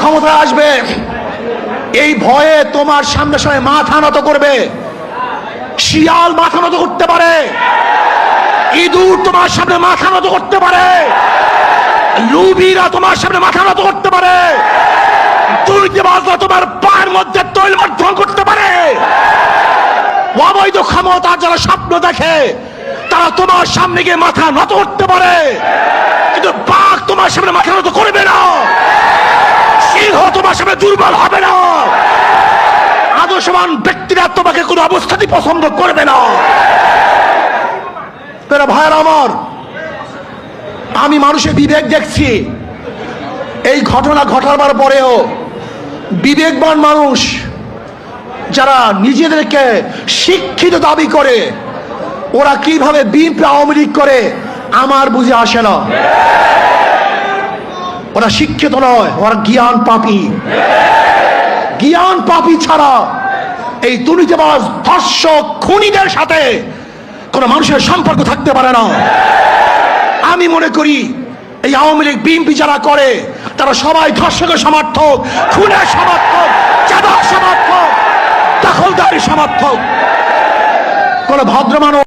ক্ষমতায় আসবে এই ভয়ে তোমার সামনে সামনে মাথা নত করবে। শিয়াল মাথা নত করতে পারে, ইঁদুর তোমার সামনে মাথা নত করতে পারে, লুভিরা তোমার সামনে মাথা নত করতে পারে, দুর্নীতিবাজরা তোমার পায়ের মধ্যে তৈল বর্ধন করতে পারে। অবৈধ ক্ষমতা যারা স্বপ্ন দেখে তারা তোমার সামনে গিয়ে মাথা নত করতে পারে, কিন্তু বাঘ তোমার সামনে মাথা নত করবে না, সিংহ তোমার সামনে দুর্বল হবে না, আদর্শবান ব্যক্তিরা তোমাকে কোনো অবস্থাতেই পছন্দ করবে না। ভাইয়ের আমার, আমি মানুষের বিবেক দেখছি। এই ঘটনা ঘটাবার পরেও বিবেকবান মানুষ যারা নিজেদেরকে শিক্ষিত দাবি করে ওরা কিভাবে বিএনপি আওয়ামী লীগ করে আমার বুঝে আসে না। ওরা শিক্ষিত নয়, ওরা জ্ঞান পাপী। জ্ঞান পাপী ছাড়া এই দুর্নীতিবাজ ধর্ষক খুনিদের সাথে কোন মানুষের সম্পর্ক থাকতে পারে না। আমি মনে করি এই আওয়ামী লীগ বিএনপি যারা করে তারা সবাই ধর্ষকের সমর্থক, খুনের সমর্থক, চাঁদার সমর্থক, দখলদারি সমর্থক। কোন ভদ্র মানুষ